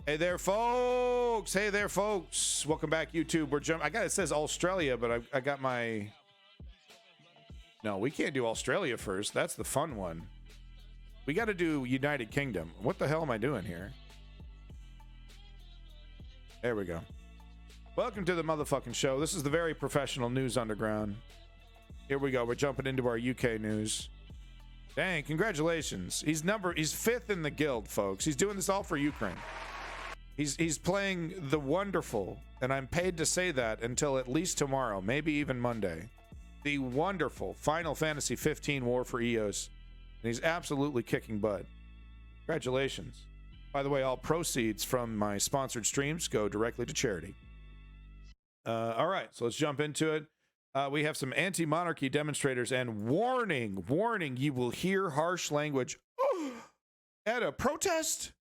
Hey there, folks. Hey there, folks. Welcome back, YouTube. We're jumping. I got it says Australia, but I got my. No, we can't do Australia first. That's the fun one. We got to do United Kingdom. What the hell am I doing here? There we go. Welcome to the motherfucking show. This is the very professional News Underground. Here we go. We're jumping into our UK news. Dang, congratulations. He's fifth in the guild, folks. He's doing this all for Ukraine. He's playing the wonderful, and I'm paid to say that until at least tomorrow, maybe even Monday. The wonderful Final Fantasy 15 War for EOS. And he's absolutely kicking butt. Congratulations. By the way, all proceeds from my sponsored streams go directly to charity. All right, so let's jump into it. We have some anti-monarchy demonstrators, and warning, you will hear harsh language at a protest.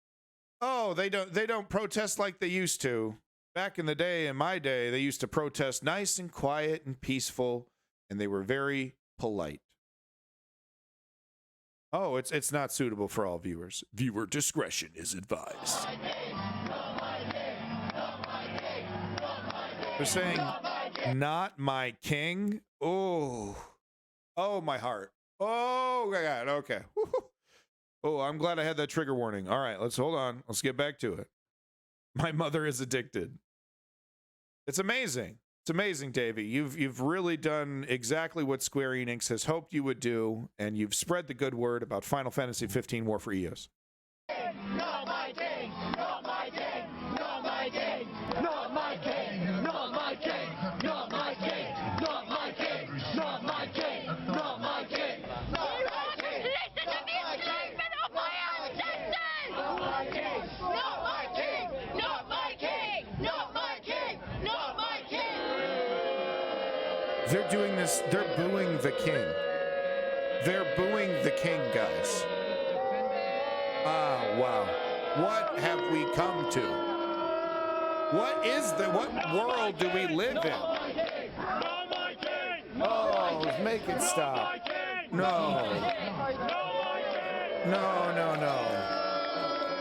Oh, they don't protest like they used to. Back in the day, in my day, they used to protest nice and quiet and peaceful, and they were very polite. Oh, it's not suitable for all viewers. Viewer discretion is advised. They're saying, not my king. Oh, my heart. Oh, my God. Okay. Oh, I'm glad I had that trigger warning. All right, let's hold on. Let's get back to it. My mother is addicted. It's amazing. It's amazing, Davey. You've really done exactly what Square Enix has hoped you would do, and you've spread the good word about Final Fantasy 15 War for EOS. Not my king! Not my king! Not my king! Not my king! Not my king! Not my king! Not my king! Not my king! Not my king! Listen to the achievement of my ancestors! Not my king! Not my king! Not my king! Not my king! Not my king! They're doing this. They're booing the king. They're booing the king, guys. Ah, wow. What have we come to? What world do we live in? Oh, make it stop. No. No.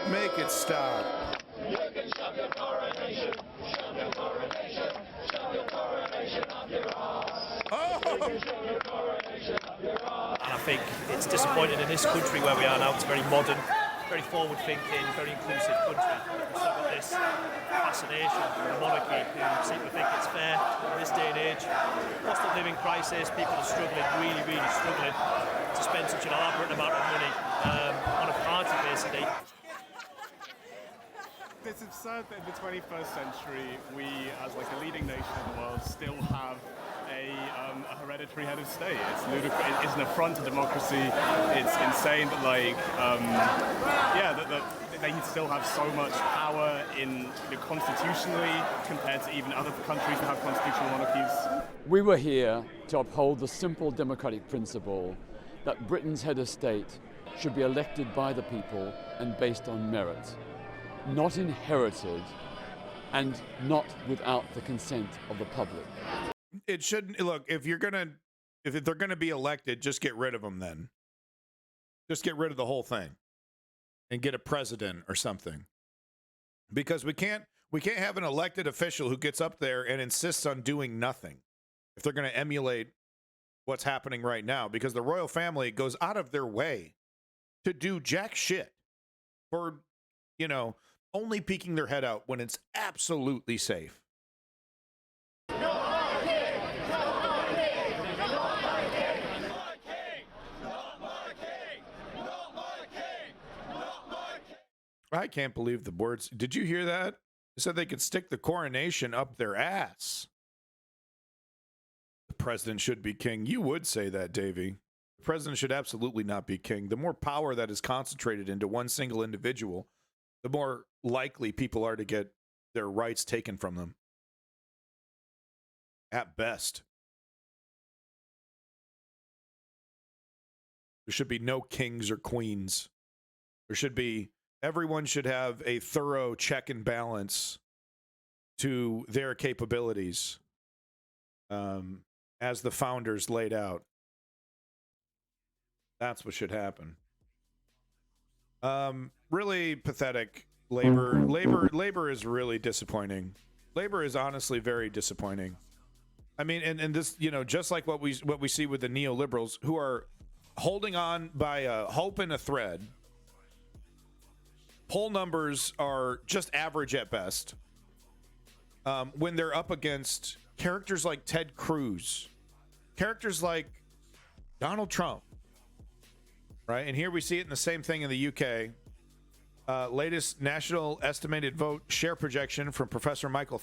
Make it stop. You can shove your coronation, shove your coronation, shove your coronation up your ass. Oh! You can shove your coronation up your ass. And I think it's disappointing in this country where we are now. It's very modern, very forward-thinking, very inclusive country. We've still got this fascination for the monarchy who seem to think it's fair in this day and age. Cost of living crisis, people are struggling, really struggling to spend such an elaborate amount of money on a party, basically. It's absurd that in the 21st century, we, as like a leading nation in the world, still have a hereditary head of state. It's ludicrous. It's an affront to democracy. It's insane that that they still have so much power constitutionally compared to even other countries that have constitutional monarchies. We were here to uphold the simple democratic principle that Britain's head of state should be elected by the people and based on merit, not inherited and not without the consent of the public. It shouldn't. Look, if they're gonna be elected, just get rid of them. Then just get rid of the whole thing and get a president or something, because we can't have an elected official who gets up there and insists on doing nothing if they're going to emulate what's happening right now, because the royal family goes out of their way to do jack shit for, only peeking their head out when it's absolutely safe. I can't believe the words. Did you hear that? They said they could stick the coronation up their ass. The president should be king. You would say that, Davey. The president should absolutely not be king. The more power that is concentrated into one single individual, the more likely people are to get their rights taken from them. At best. There should be no kings or queens. Everyone should have a thorough check and balance to their capabilities, as the founders laid out. That's what should happen. Really pathetic Labor is really disappointing. Labor is honestly very disappointing. I mean, and this, just like what we see with the neoliberals who are holding on by a hope and a thread. Poll numbers are just average at best. When they're up against characters like Ted Cruz, characters like Donald Trump, right? And here we see it in the same thing in the UK. Latest national estimated vote share projection from Professor Michael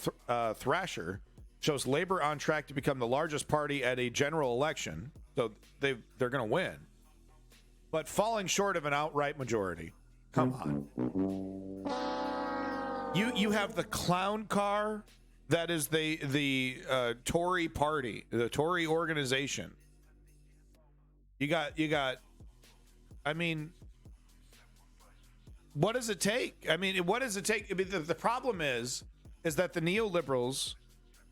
Thrasher shows Labour on track to become the largest party at a general election. So they're going to win, but falling short of an outright majority. Come on. You have the clown car that is the Tory party, the Tory organization. You got. I mean, what does it take? I mean, what does it take? I mean, the problem is that the neoliberals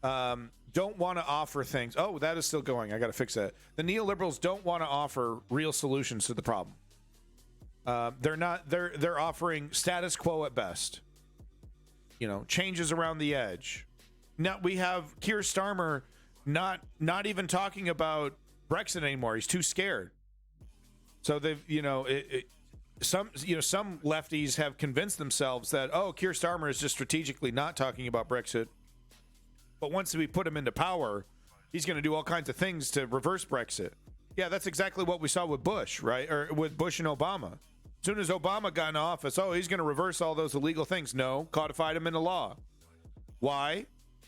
don't want to offer things. Oh, that is still going. I got to fix that. The neoliberals don't want to offer real solutions to the problem. They're not. They're offering status quo at best. Changes around the edge. Now we have Keir Starmer not even talking about Brexit anymore. He's too scared. So they've some lefties have convinced themselves that Keir Starmer is just strategically not talking about Brexit. But once we put him into power, he's going to do all kinds of things to reverse Brexit. Yeah, that's exactly what we saw with Bush, right? Or with Bush and Obama. As soon as Obama got in office, he's going to reverse all those illegal things. No, codified them into law. Why?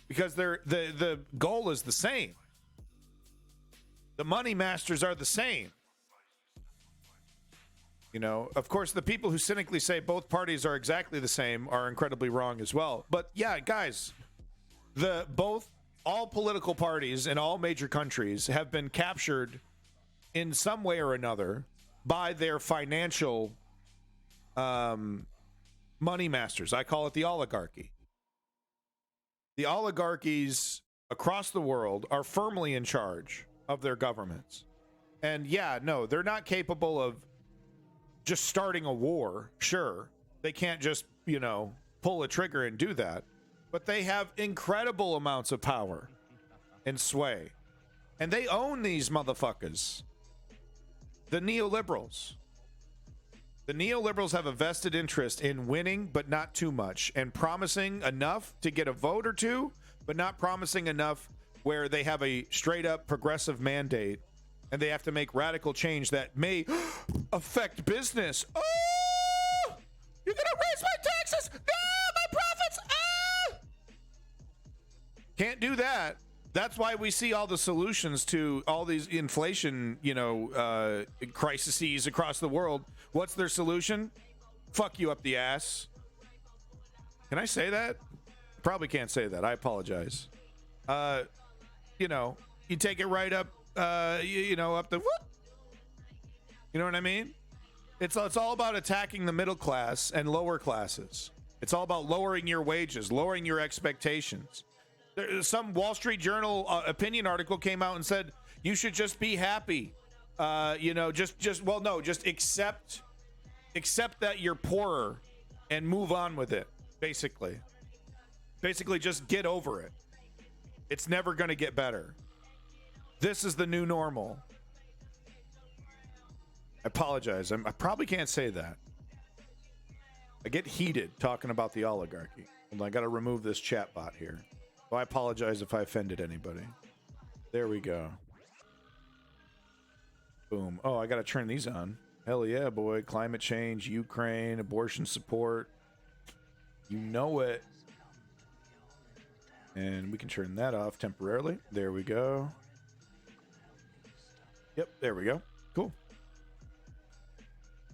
Because the goal is the same. The money masters are the same. Of course, the people who cynically say both parties are exactly the same are incredibly wrong as well. But yeah, guys, all political parties in all major countries have been captured in some way or another by their financial money masters. I call it the oligarchy. The oligarchies across the world are firmly in charge of their governments. And yeah, no, they're not capable of just starting a war. Sure, they can't just, pull a trigger and do that. But they have incredible amounts of power and sway. And they own these motherfuckers. The neoliberals. The neoliberals have a vested interest in winning, but not too much, and promising enough to get a vote or two, but not promising enough where they have a straight up progressive mandate and they have to make radical change that may affect business. Oh, you're going to raise my taxes. No, my profits. Can't do that. That's why we see all the solutions to all these inflation, crises across the world. What's their solution? Fuck you up the ass. Can I say that? Probably can't say that. I apologize. You take it right up, up the whoop. You know what I mean? It's all about attacking the middle class and lower classes. It's all about lowering your wages, lowering your expectations. Some Wall Street Journal opinion article came out and said you should just be happy. Just accept that you're poorer and move on with it. Basically, just get over it. It's never going to get better. This is the new normal. I apologize. I probably can't say that. I get heated talking about the oligarchy. And I got to remove this chat bot here. So I apologize if I offended anybody. There we go. Boom. Oh, I got to turn these on. Hell yeah, boy. Climate change, Ukraine, abortion support. You know it. And we can turn that off temporarily. There we go. Yep, there we go. Cool.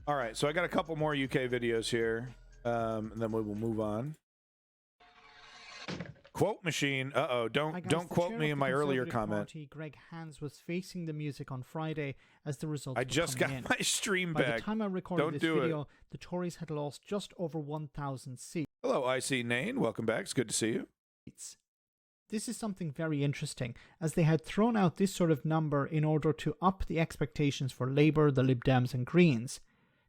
All right, so I got a couple more UK videos here, and then we will move on. Quote machine. Don't quote me in my earlier comment. Party, Greg Hands was facing the music on Friday as the result. I just got my stream back. By the time I recorded this video, the Tories had lost just over 1,000 seats. Hello, IC Nain. Welcome back. It's good to see you. This is something very interesting, as they had thrown out this sort of number in order to up the expectations for Labour, the Lib Dems and Greens,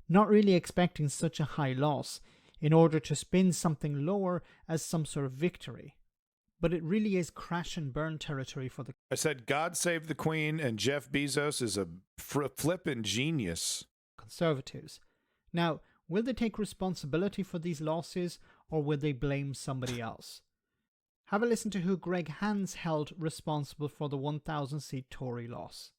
not really expecting such a high loss. in order to spin something lower as some sort of victory. But it really is crash and burn territory for the I said, God save the Queen, and Jeff Bezos is a flippin' genius. Conservatives. Now, will they take responsibility for these losses, or will they blame somebody else? Have a listen to who Greg Hands held responsible for the 1,000-seat Tory loss.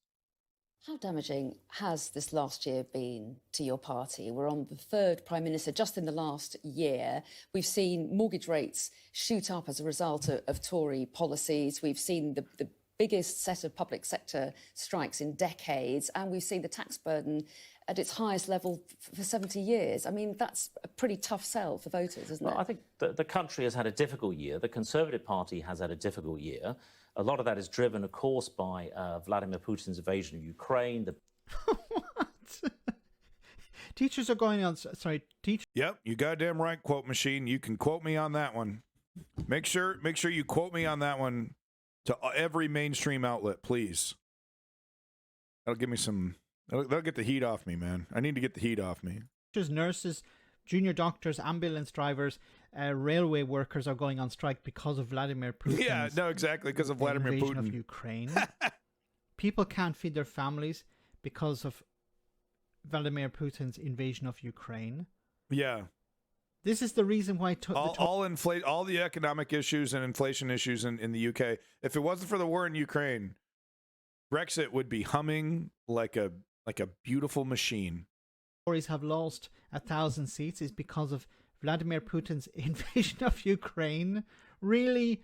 How damaging has this last year been to your party? We're on the third Prime Minister just in the last year. We've seen mortgage rates shoot up as a result of Tory policies. We've seen the biggest set of public sector strikes in decades, and we've seen the tax burden at its highest level for 70 years. I mean, that's a pretty tough sell for voters, isn't it? Well, I think the country has had a difficult year. The Conservative Party has had a difficult year. A lot of that is driven, of course, by Vladimir Putin's invasion of Ukraine. What? Teachers are going on... Sorry, teachers... Yep, you goddamn right, quote machine. You can quote me on that one. Make sure you quote me on that one to every mainstream outlet, please. That'll give me some... That'll get the heat off me, man. I need to get the heat off me. Nurses, junior doctors, ambulance drivers, railway workers are going on strike because of Vladimir Putin's... Yeah, no, exactly, because of Vladimir invasion Putin. of Ukraine. People can't feed their families because of Vladimir Putin's invasion of Ukraine. Yeah. This is the reason why... all the economic issues and inflation issues in the UK. If it wasn't for the war in Ukraine, Brexit would be humming like a beautiful machine. Tories have lost 1,000 seats is because of Vladimir Putin's invasion of Ukraine. Really?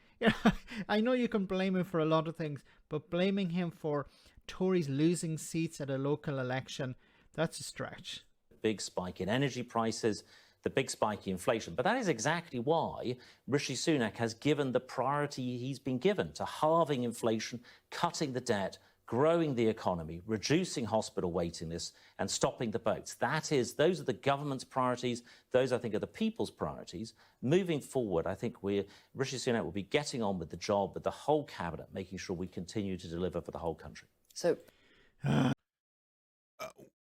I know you can blame him for a lot of things, but blaming him for Tories losing seats at a local election, that's a stretch. Big spike in energy prices, the big spike in inflation. But that is exactly why Rishi Sunak has given the priority he's been given to halving inflation, cutting the debt, growing the economy, reducing hospital waiting lists, and stopping the boats. Those are the government's priorities. Those, I think, are the people's priorities. Moving forward, I think Rishi Sunak will be getting on with the job with the whole cabinet, making sure we continue to deliver for the whole country. So,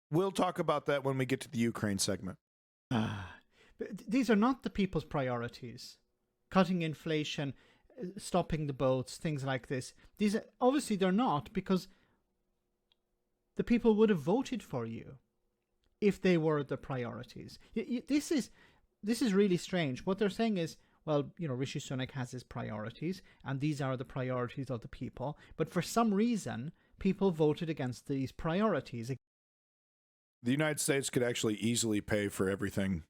we'll talk about that when we get to the Ukraine segment. But these are not the people's priorities. Cutting inflation, stopping the boats, things like this. These obviously they're not, because the people would have voted for you if they were the priorities. This is really strange. What they're saying is, well, Rishi Sunak has his priorities, and these are the priorities of the people. But for some reason, people voted against these priorities. The United States could actually easily pay for everything.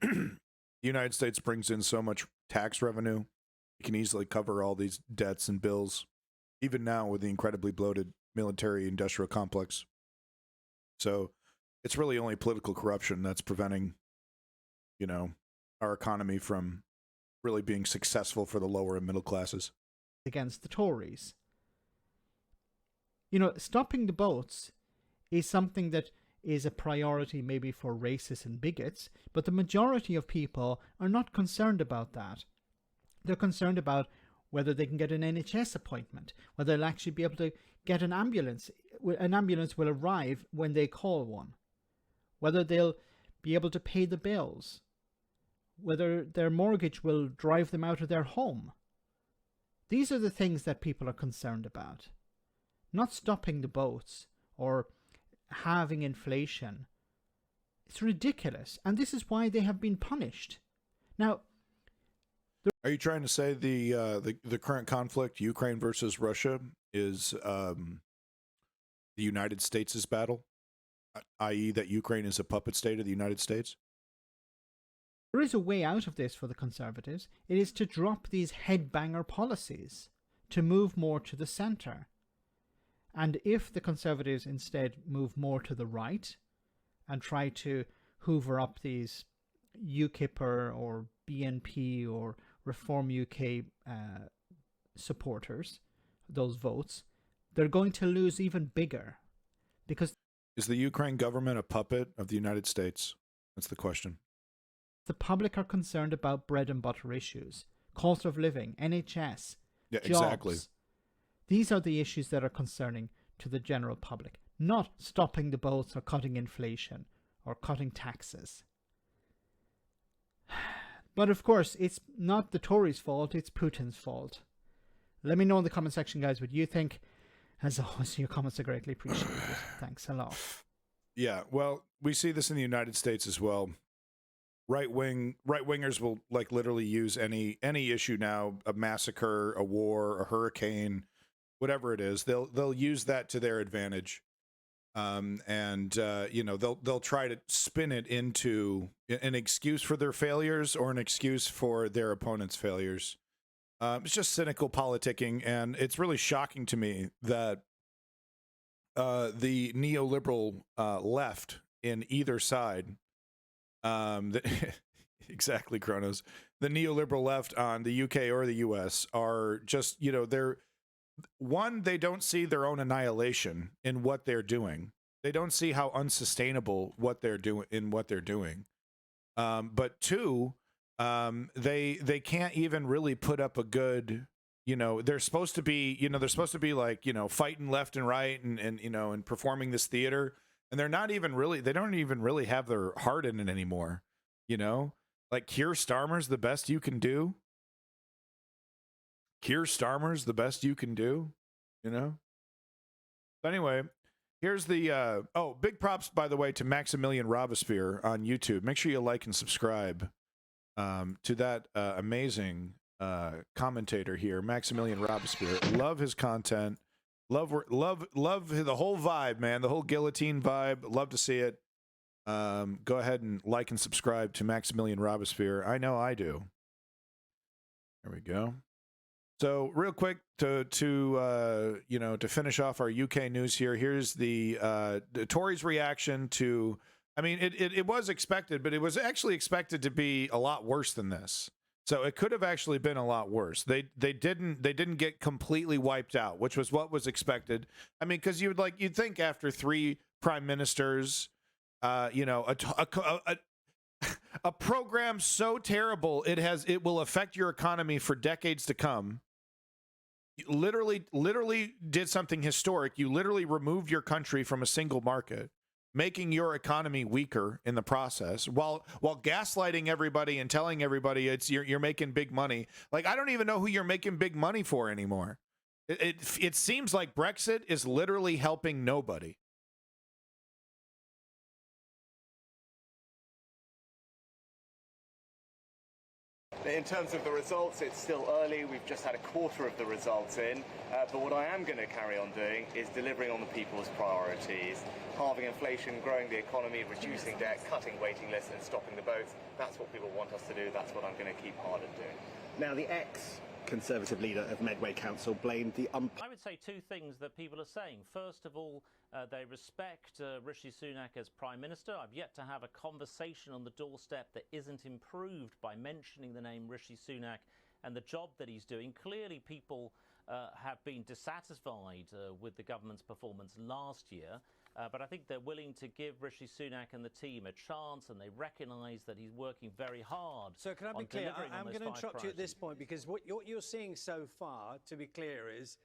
The United States brings in so much tax revenue. It can easily cover all these debts and bills, even now with the incredibly bloated military-industrial complex. So it's really only political corruption that's preventing, our economy from really being successful for the lower and middle classes. Against the Tories. Stopping the boats is something that is a priority maybe for racists and bigots, but the majority of people are not concerned about that. They're concerned about whether they can get an NHS appointment, whether they'll actually be able to get an ambulance. An ambulance will arrive when they call one. Whether they'll be able to pay the bills. Whether their mortgage will drive them out of their home. These are the things that people are concerned about. Not stopping the boats or halving inflation. It's ridiculous, and this is why they have been punished. Now, are you trying to say the current conflict, Ukraine versus Russia, is the United States' battle, i.e. that Ukraine is a puppet state of the United States? There is a way out of this for the Conservatives. It is to drop these headbanger policies, to move more to the centre. And if the Conservatives instead move more to the right and try to hoover up these UKIP or BNP or Reform UK supporters, those votes, they're going to lose even bigger. Because is the Ukraine government a puppet of the United States? That's the question. The public are concerned about bread and butter issues, cost of living, NHS, jobs. Exactly. These are the issues that are concerning to the general public, not stopping the boats or cutting inflation or cutting taxes. But of course, it's not the Tories' fault, it's Putin's fault. Let me know in the comment section, guys, what you think. As always, your comments are greatly appreciated. Thanks a lot. Yeah, well, we see this in the United States as well. Right-wingers will like literally use any issue now, a massacre, a war, a hurricane, whatever it is. They'll use that to their advantage. They'll try to spin it into an excuse for their failures or an excuse for their opponent's failures. It's just cynical politicking, and it's really shocking to me that the neoliberal left in either side, exactly, Kronos, the neoliberal left on the UK or the US are just, they don't see their own annihilation in what they're doing. They don't see how unsustainable what they're doing. But two, they can't even really put up a good, they're supposed to be like, fighting left and right and performing this theater. And they don't even really have their heart in it anymore. Like Keir Starmer's the best you can do. Keir Starmer's the best you can do, But anyway, here's the, big props, by the way, to Maximilian Robespierre on YouTube. Make sure you like and subscribe to that amazing commentator here, Maximilian Robespierre. Love his content. Love the whole vibe, man. The whole guillotine vibe. Love to see it. Go ahead and like and subscribe to Maximilian Robespierre. I know I do. There we go. So real quick to finish off our UK news here. Here's the Tories' reaction to. I mean, it was expected, but it was actually expected to be a lot worse than this. So it could have actually been a lot worse. They didn't get completely wiped out, which was what was expected. I mean, because you'd think after 3 prime ministers, a program so terrible it will affect your economy for decades to come. You literally did something historic. You literally removed your country from a single market, making your economy weaker in the process, while gaslighting everybody and telling everybody you're making big money. Like, I don't even know who you're making big money for anymore. It seems like Brexit is literally helping nobody. In terms of the results, it's still early. We've just had a quarter of the results in. But what I am going to carry on doing is delivering on the people's priorities. Halving inflation, growing the economy, reducing debt, cutting waiting lists and stopping the votes. That's what people want us to do. That's what I'm going to keep hard at doing. Now, the ex-Conservative leader of Medway Council blamed the I would say 2 things that people are saying. First of all, they respect Rishi Sunak as Prime Minister. I've yet to have a conversation on the doorstep that isn't improved by mentioning the name Rishi Sunak and the job that he's doing. Clearly, people have been dissatisfied with the government's performance last year. But I think they're willing to give Rishi Sunak and the team a chance, and they recognise that he's working very hard. So can I be clear? I'm going to interrupt you at this point, because what you're seeing so far, to be clear, is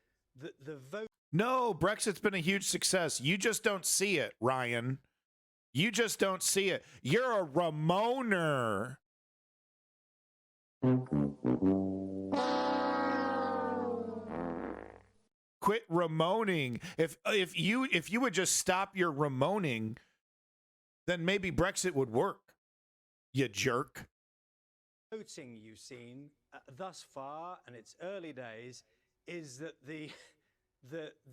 that the vote... No, Brexit's been a huge success. You just don't see it, Ryan. You just don't see it. You're a Ramoner. Quit Ramoning. If you would just stop your Ramoning, then maybe Brexit would work. You jerk. Voting you've seen thus far, and it's early days, is that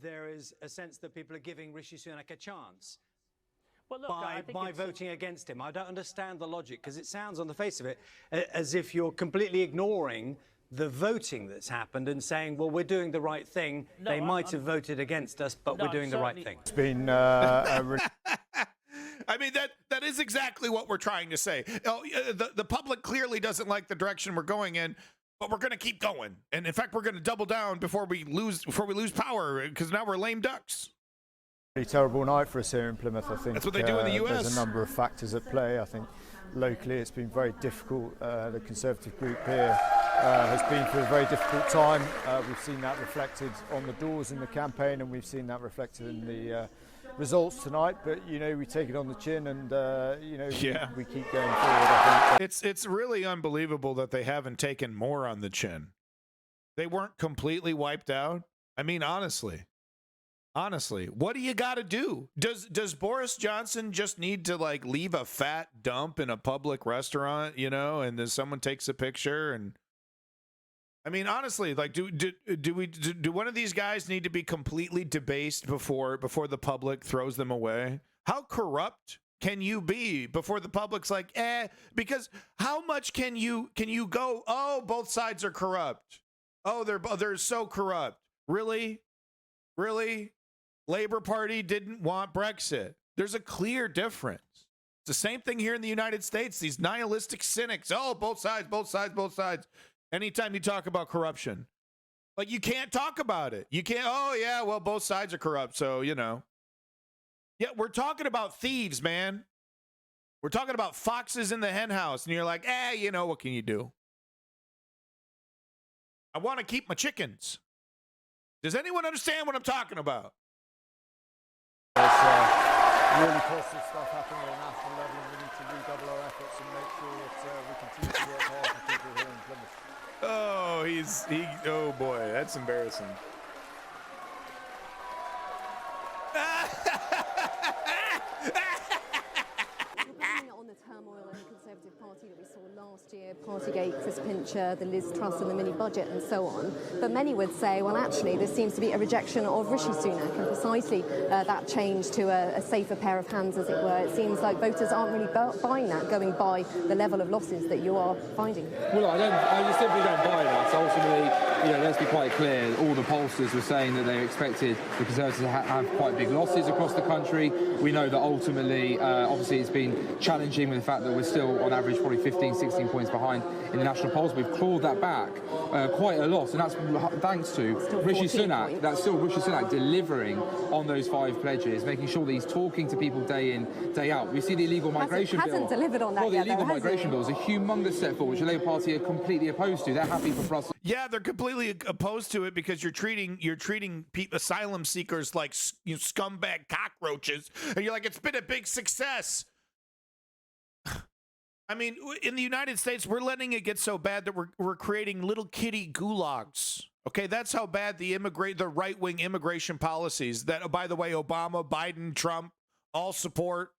there is a sense that people are giving Rishi Sunak a chance. Well, look, by voting against him. I don't understand the logic, because it sounds on the face of it as if you're completely ignoring the voting that's happened and saying, well, we're doing the right thing. No, they might have voted against us, but we're doing the right thing. It's been I mean, that is exactly what we're trying to say. The public clearly doesn't like the direction we're going in, but we're going to keep going. And in fact, we're going to double down before we lose power, because now we're lame ducks. Pretty terrible night for us here in Plymouth, I think. That's what they do in the US. There's a number of factors at play. I think locally it's been very difficult. The Conservative group here has been through a very difficult time. We've seen that reflected on the doors in the campaign, and we've seen that reflected in the results tonight, but we take it on the chin, and Yeah. we keep going forward. I think. It's really unbelievable that they haven't taken more on the chin. They weren't completely wiped out. I mean, honestly, what do you got to do? Does Boris Johnson just need to like leave a fat dump in a public restaurant, and then someone takes a picture? And I mean, honestly, like, do one of these guys need to be completely debased before the public throws them away? How corrupt can you be before the public's like, because how much can you go, oh, both sides are corrupt. Oh, they're so corrupt. Really? Labor Party didn't want Brexit. There's a clear difference. It's the same thing here in the United States. These nihilistic cynics. Oh, both sides. Anytime you talk about corruption, like, you can't talk about it. You can't, oh, yeah, well, both sides are corrupt, so, Yeah, we're talking about thieves, man. We're talking about foxes in the hen house, and you're like, what can you do? I want to keep my chickens. Does anyone understand what I'm talking about? There's really positive stuff happening at a national level, and we need to redouble our efforts and make sure that we continue to work hard for people here in Plymouth. Oh boy, that's embarrassing. On the turmoil in the Conservative Party that we saw last year, Partygate, Chris Pincher, the Liz Truss and the mini-budget and so on. But many would say, well, actually, there seems to be a rejection of Rishi Sunak and precisely that change to a safer pair of hands, as it were. It seems like voters aren't really buying that, going by the level of losses that you are finding. Well, I just simply don't buy that. So ultimately, let's be quite clear, all the pollsters were saying that they expected the Conservatives to have quite big losses across the country. We know that ultimately, obviously, it's been challenging with the fact that we're still on average probably 15, 16 points behind in the national polls. We've clawed that back quite a lot, and that's thanks to Rishi Sunak. That's still Rishi Sunak delivering on those 5 pledges, making sure that he's talking to people day in, day out. We see the illegal migration bill. Hasn't delivered on that well, yet, the illegal migration bill is a humongous step forward, which the Labour Party are completely opposed to. They're happy for Brussels. Yeah, they're completely opposed to it because you're treating asylum seekers like scumbag cockroaches, and you're like, it's been a big success. I mean, in the United States, we're letting it get so bad that we're creating little kitty gulags. Okay, that's how bad the right-wing immigration policies that, by the way, Obama, Biden, Trump all support.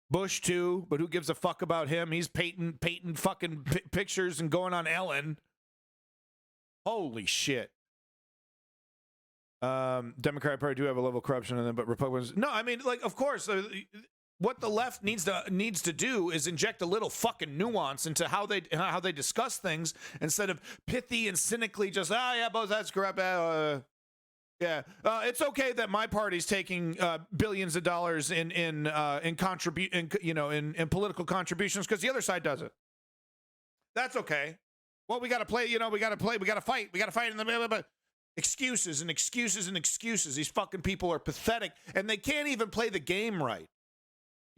Bush too, but who gives a fuck about him? He's painting fucking pictures and going on Ellen. Holy shit. Democrat Party do have a level of corruption in them, but Republicans, no. I mean, like, of course. What the left needs to do is inject a little fucking nuance into how they discuss things instead of pithy and cynically just, both sides corrupt. It's okay that my party's taking billions of dollars in political contributions because the other side does it. That's okay. Well, we got to play. We got to fight. In the excuses and excuses and excuses. These fucking people are pathetic, and they can't even play the game right.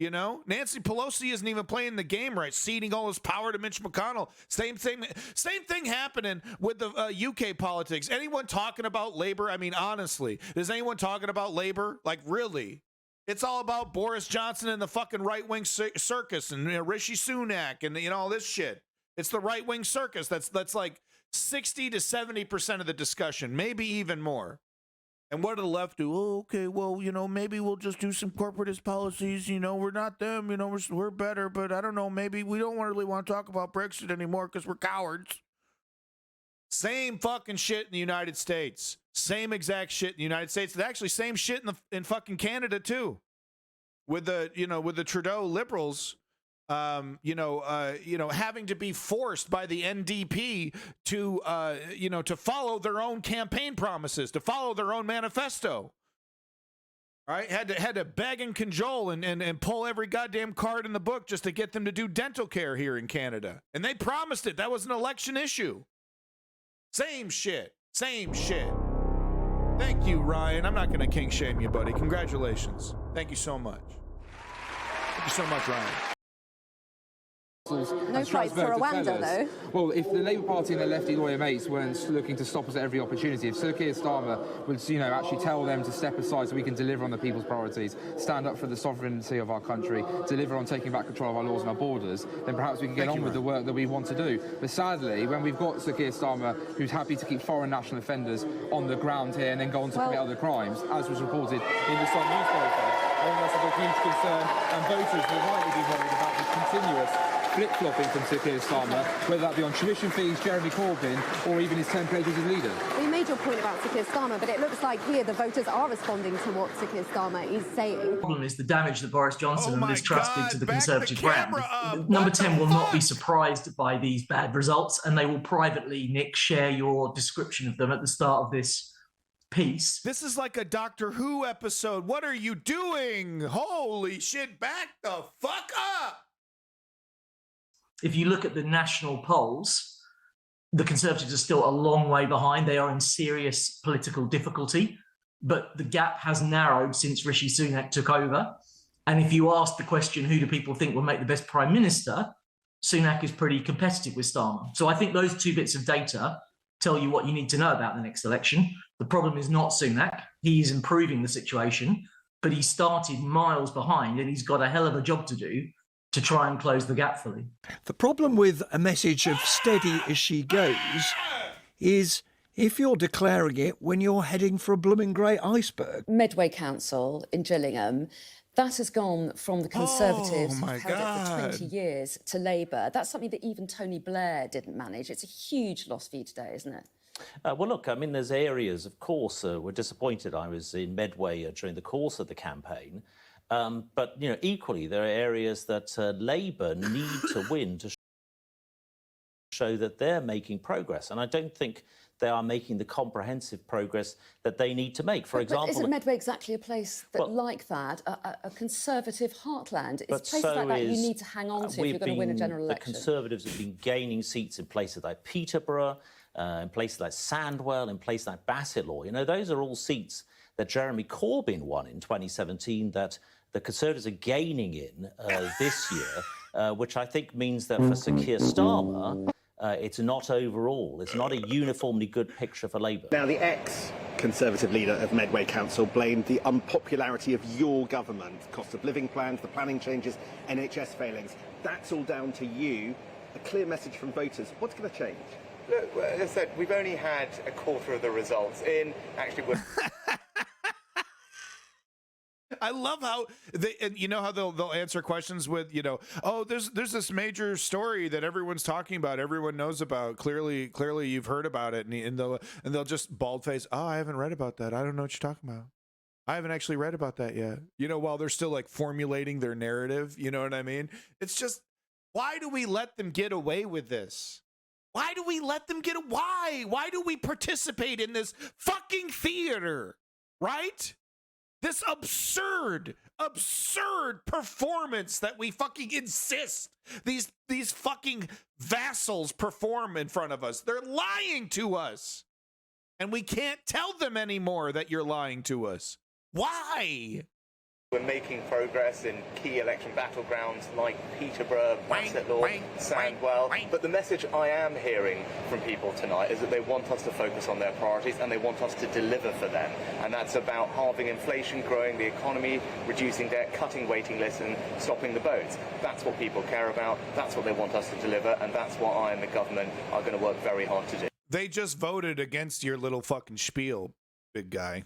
Nancy Pelosi isn't even playing the game right, ceding all his power to Mitch McConnell. Same thing happening with the UK politics. Anyone talking about labor? I mean, honestly, is anyone talking about labor? Like, really? It's all about Boris Johnson and the fucking right-wing circus and Rishi Sunak and all this shit. It's the right-wing circus. That's like 60 to 70% of the discussion, maybe even more. And what do the left do? Oh, okay, well, maybe we'll just do some corporatist policies. We're not them. We're better. But I don't know. Maybe we don't really want to talk about Brexit anymore because we're cowards. Same fucking shit in the United States. Same exact shit in the United States. And actually, same shit in fucking Canada too. With the Trudeau Liberals. Having to be forced by the NDP to follow their own campaign promises, to follow their own manifesto. All right, had to beg and cajole and pull every goddamn card in the book just to get them to do dental care here in Canada. And they promised it. That was an election issue. Same shit. Thank you, Ryan. I'm not going to kink shame you, buddy. Congratulations. Thank you so much. Thank you so much, Ryan. No price for Rwanda, though. Well, if the Labour Party and their lefty lawyer mates weren't looking to stop us at every opportunity, if Sir Keir Starmer would, actually tell them to step aside so we can deliver on the people's priorities, stand up for the sovereignty of our country, deliver on taking back control of our laws and our borders, then perhaps we can get on with the work that we want to do. But sadly, when we've got Sir Keir Starmer, who's happy to keep foreign national offenders on the ground here and then go on to commit other crimes, as was reported in the Sun newspaper, I think that's a huge concern, and voters will rightly be worried about the continuous flip-flopping from Sir Keir Starmer, whether that be on tuition fees, Jeremy Corbyn, or even his 10 pages as leader. You made your point about Sir Keir Starmer, but it looks like here the voters are responding to what Sir Keir Starmer is saying. The problem is the damage that Boris Johnson and Liz Truss did to the Conservative brand. Number 10 will not be surprised by these bad results, and they will privately, Nick, share your description of them at the start of this piece. This is like a Doctor Who episode. What are you doing? Holy shit, back the fuck up! If you look at the national polls, the Conservatives are still a long way behind. They are in serious political difficulty, but the gap has narrowed since Rishi Sunak took over. And if you ask the question, who do people think will make the best prime minister, Sunak is pretty competitive with Starmer. So I think those two bits of data tell you what you need to know about the next election. The problem is not Sunak. He's improving the situation, but he started miles behind and he's got a hell of a job to do to try and close the gap fully. The problem with a message of steady as she goes is if you're declaring it when you're heading for a blooming great iceberg. Medway Council in Gillingham, that has gone from the Conservatives, who've held it for 20 years, to Labour. That's something that even Tony Blair didn't manage. It's a huge loss for you today, isn't it? Well, look, I mean, there's areas, of course, we're disappointed. I was in Medway during the course of the campaign. But, equally, there are areas that Labour need to win to show that they're making progress. And I don't think they are making the comprehensive progress that they need to make. For example... Isn't Medway exactly a place that, like that, a Conservative heartland? It's places like that you need to hang on to if you're going to win a general election. The Conservatives have been gaining seats in places like Peterborough, in places like Sandwell, in places like Bassetlaw. Those are all seats that Jeremy Corbyn won in 2017 that the Conservatives are gaining in this year, which I think means that for Sir Keir Starmer, it's not overall, it's not a uniformly good picture for Labour. Now, the ex-Conservative leader of Medway Council blamed the unpopularity of your government, cost of living plans, the planning changes, NHS failings. That's all down to you. A clear message from voters. What's going to change? Look, as I said, we've only had a quarter of the results in. Actually, we're... I love how how they'll answer questions with, oh, there's this major story that everyone's talking about, everyone knows about. Clearly you've heard about it, and they'll just bald face. Oh, I haven't read about that. I don't know what you're talking about. I haven't actually read about that yet. While they're still like formulating their narrative. You know what I mean? It's just, why do we let them get away with this? Why do we let them get? Why? Why do we participate in this fucking theater? Right? This absurd performance that we fucking insist these fucking vassals perform in front of us. They're lying to us. And we can't tell them anymore that you're lying to us. Why? We're making progress in key election battlegrounds like Peterborough, Bassetlaw, Sandwell. But the message I am hearing from people tonight is that they want us to focus on their priorities and they want us to deliver for them. And that's about halving inflation, growing the economy, reducing debt, cutting waiting lists and stopping the boats. That's what people care about. That's what they want us to deliver. And that's what I and the government are going to work very hard to do. They just voted against your little fucking spiel, big guy.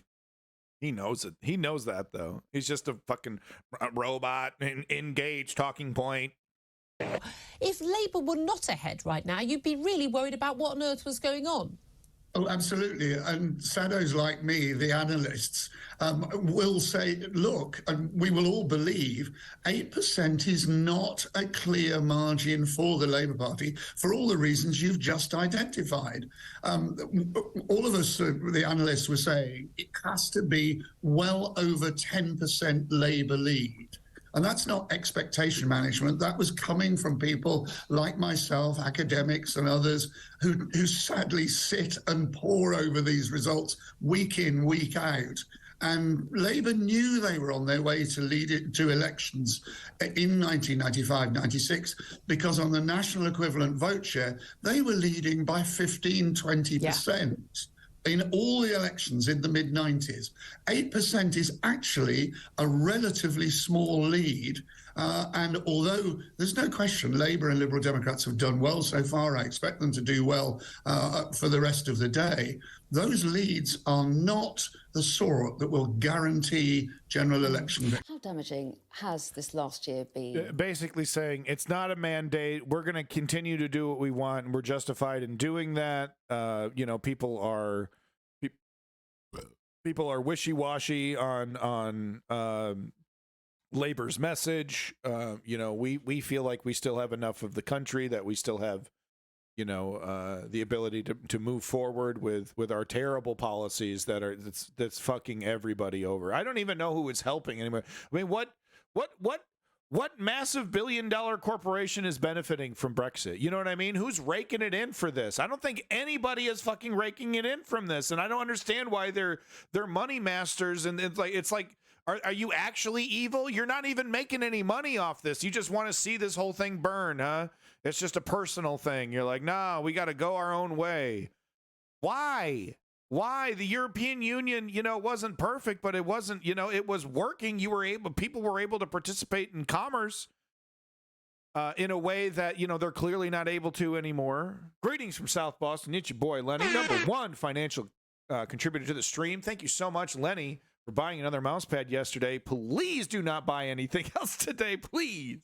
He knows it. He knows that, though. He's just a fucking robot, engaged talking point. If Labour were not ahead right now, you'd be really worried about what on earth was going on. Oh, absolutely. And saddos like me, the analysts, will say, look, and we will all believe 8% is not a clear margin for the Labour Party for all the reasons you've just identified. All of us, the analysts, were saying it has to be well over 10% Labour lead. And that's not expectation management. That was coming from people like myself, academics and others, who sadly sit and pore over these results week in, week out. And Labour knew they were on their way to lead it to elections in 1995, 96, because on the national equivalent vote share, they were leading by 15, 20%. In all the elections in the mid-90s. 8% is actually a relatively small lead. And although there's no question Labour and Liberal Democrats have done well so far, I expect them to do well for the rest of the day, those leads are not the sort that will guarantee general election victory. How damaging has this last year been? Basically saying it's not a mandate. We're going to continue to do what we want, and we're justified in doing that. You know, people are wishy-washy on Labor's message. You know, we feel like we still have enough of the country that we still have, you know, the ability to move forward with our terrible policies that's fucking everybody over. I don't even know who it's helping anymore. I mean, what massive billion-dollar corporation is benefiting from Brexit? You know what I mean? Who's raking it in for this? I don't think anybody is fucking raking it in from this, and I don't understand why they're money masters. And it's like, are you actually evil? You're not even making any money off this. You just want to see this whole thing burn, huh? It's just a personal thing. You're like, nah, we got to go our own way. Why? Why? The European Union, you know, wasn't perfect, but it wasn't, you know, it was working. People were able to participate in commerce in a way that, you know, they're clearly not able to anymore. Greetings from South Boston. It's your boy, Lenny, #1 financial contributor to the stream. Thank you so much, Lenny, for buying another mouse pad yesterday. Please do not buy anything else today, please.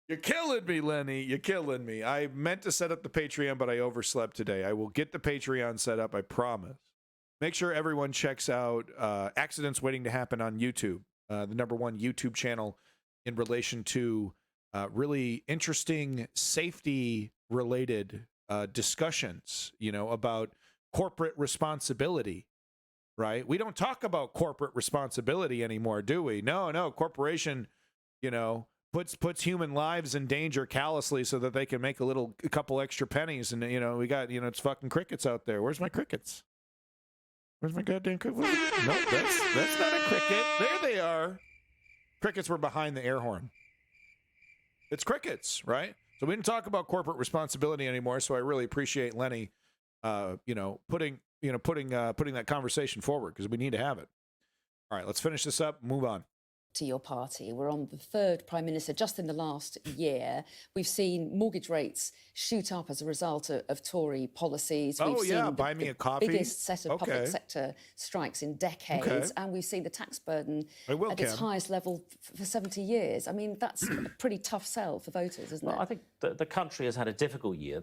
You're killing me, Lenny. You're killing me. I meant to set up the Patreon, but I overslept today. I will get the Patreon set up, I promise. Make sure everyone checks out Accidents Waiting to Happen on YouTube, the #1 YouTube channel in relation to really interesting safety-related discussions, you know, about corporate responsibility, right? We don't talk about corporate responsibility anymore, do we? No, corporation, you know, puts human lives in danger callously so that they can make a couple extra pennies. And, you know, we got, you know, it's fucking crickets out there. Where's my crickets? Where's my goddamn cricket? No, that's not a cricket. There they are. Crickets were behind the air horn. It's crickets, right? So we didn't talk about corporate responsibility anymore. So I really appreciate Lenny, you know, putting that conversation forward, because we need to have it. All right, let's finish this up. Move on. To your party. We're on the third Prime Minister just in the last year. We've seen mortgage rates shoot up as a result of Tory policies. We've seen buy me a coffee. Biggest set of public sector strikes in decades, and we've seen the tax burden at its highest level for 70 years. I mean, that's a pretty tough sell for voters, isn't it? I think the country has had a difficult year.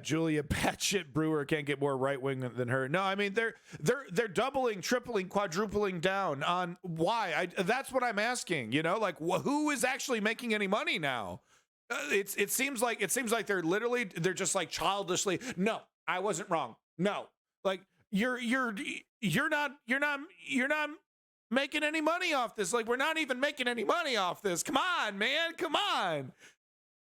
Julia batshit Brewer can't get more right-wing than her. No, I mean, they're doubling, tripling, quadrupling down on why. That's what I'm asking, you know, like who is actually making any money now? It seems like they're just like childishly, no, I wasn't wrong. No, like you're not making any money off this. Like, we're not even making any money off this. Come on, man. Come on.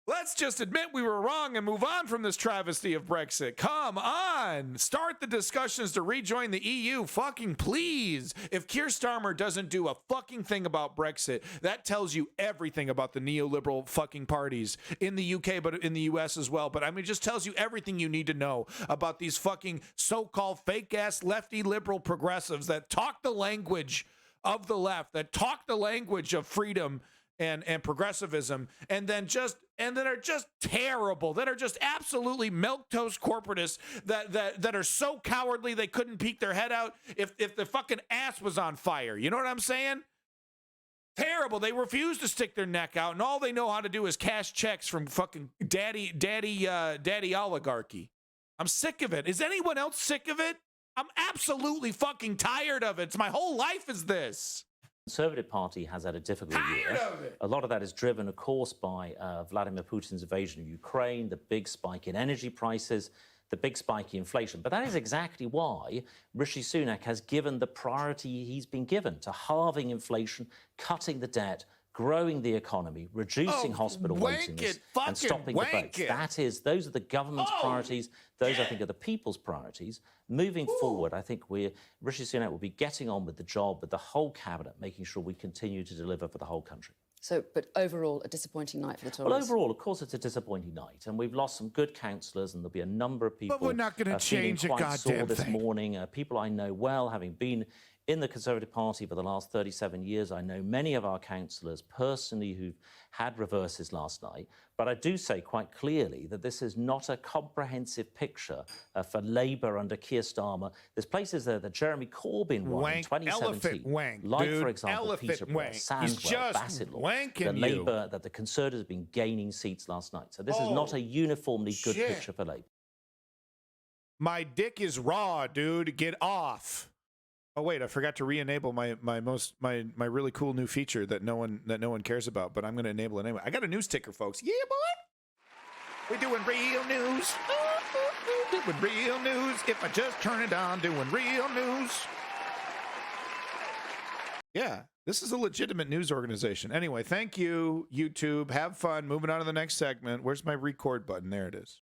Let's just admit we were wrong and move on from this travesty of Brexit. Come on. Start the discussions to rejoin the EU. Fucking please. If Keir Starmer doesn't do a fucking thing about Brexit, that tells you everything about the neoliberal fucking parties in the UK, but in the US as well. But I mean, it just tells you everything you need to know about these fucking so-called fake-ass lefty liberal progressives that talk the language of the left, that talk the language of freedom and progressivism, and then are just terrible, that are just absolutely milquetoast corporatists that are so cowardly they couldn't peek their head out if the fucking ass was on fire. You know what I'm saying? Terrible. They refuse to stick their neck out, and all they know how to do is cash checks from fucking daddy oligarchy. I'm sick of it. Is anyone else sick of it? I'm absolutely fucking tired of it. My whole life is this. Conservative Party has had a difficult year. A lot of that is driven, of course, by Vladimir Putin's invasion of Ukraine, the big spike in energy prices, the big spike in inflation. But that is exactly why Rishi Sunak has given the priority he's been given to halving inflation, cutting the debt, growing the economy, reducing hospital waiting lists, and stopping the votes. Those are the government's priorities. Those, I think, are the people's priorities. Moving forward, I think Rishi Sunak will be getting on with the job with the whole cabinet, making sure we continue to deliver for the whole country. So, but overall, a disappointing night for the Tories. Well, overall, of course, it's a disappointing night, and we've lost some good councillors, and there'll be a number of people. But we're not going to change a goddamn sore this thing. morning. People I know well, having been in the Conservative Party for the last 37 years, I know many of our councillors personally who've had reverses last night. But I do say quite clearly that this is not a comprehensive picture for Labour under Keir Starmer. There's places there that Jeremy Corbyn won in 2017, like, for example, Peterborough, Sandwell, Bassetlaw. The Labour, that the Conservatives have been gaining seats last night. So this is not a uniformly good picture for Labour. My dick is raw, dude. Get off. Oh wait, I forgot to re-enable my really cool new feature that no one cares about, but I'm going to enable it anyway. I got a news ticker, folks. Yeah, boy. We're doing real news. Doing real news. If I just turn it on, doing real news. Yeah, this is a legitimate news organization. Anyway, thank you, YouTube. Have fun. Moving on to the next segment. Where's my record button? There it is.